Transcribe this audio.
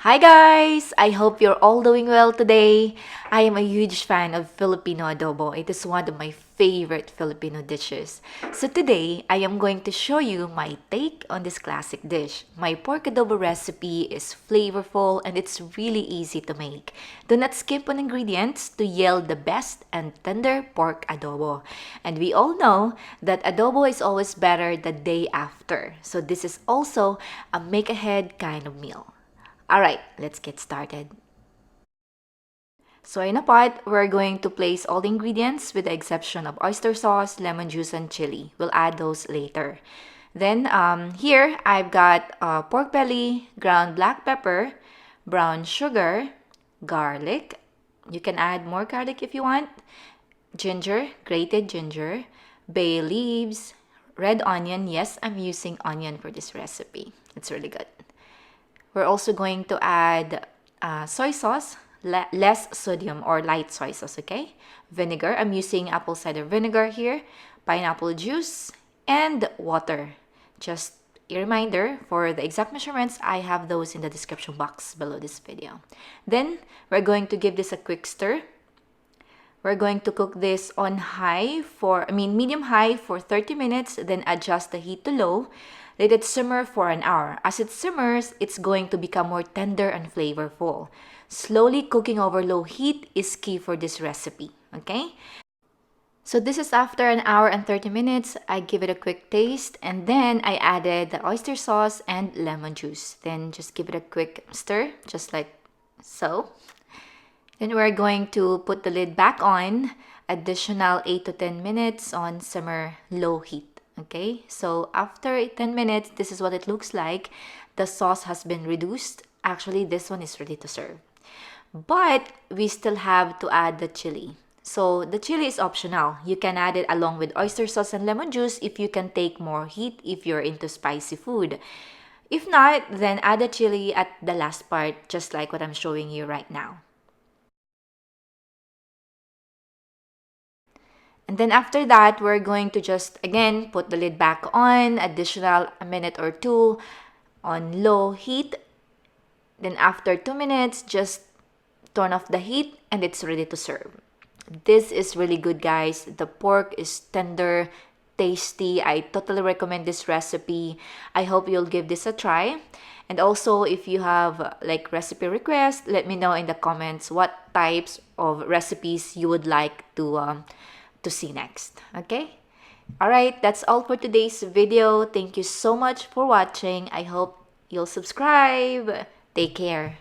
Hi guys! I hope you're all doing well today. I am a huge fan of Filipino adobo. It is one of my favorite Filipino dishes. So today, I am going to show you my take on this classic dish. My pork adobo recipe is flavorful and it's really easy to make. Do not skip on ingredients to yield the best and tender pork adobo. And we all know that adobo is always better the day after. So this is also a make ahead kind of meal. Alright, let's get started. So in a pot, we're going to place all the ingredients with the exception of oyster sauce, lemon juice, and chili. We'll add those later. Then here, I've got pork belly, ground black pepper, brown sugar, garlic. You can add more garlic if you want. Ginger, grated ginger, bay leaves, red onion. Yes, I'm using onion for this recipe. It's really good. We're also going to add soy sauce, less sodium or light soy sauce, okay? Vinegar, I'm using apple cider vinegar here, pineapple juice, and water. Just a reminder, for the exact measurements, I have those in the description box below this video. Then, we're going to give this a quick stir. We're going to cook this on medium high for 30 minutes, then adjust the heat to low. Let it simmer for an hour. As it simmers, it's going to become more tender and flavorful. Slowly cooking over low heat is key for this recipe, okay? So this is after an hour and 30 minutes. I give it a quick taste and then I added the oyster sauce and lemon juice. Then just give it a quick stir, just like so. Then we're going to put the lid back on, additional 8 to 10 minutes on simmer low heat. Okay, so after 10 minutes, this is what it looks like. The sauce has been reduced. Actually, this one is ready to serve. But we still have to add the chili. So the chili is optional. You can add it along with oyster sauce and lemon juice if you can take more heat if you're into spicy food. If not, then add the chili at the last part, just like what I'm showing you right now. And then after that, we're going to just, again, put the lid back on, additional a minute or two on low heat. Then after 2 minutes, just turn off the heat and it's ready to serve. This is really good, guys. The pork is tender, tasty. I totally recommend this recipe. I hope you'll give this a try. And also, if you have like recipe requests, let me know in the comments what types of recipes you would like to see next. Okay? Alright, that's all for today's video. Thank you so much for watching. I hope you'll subscribe. Take care.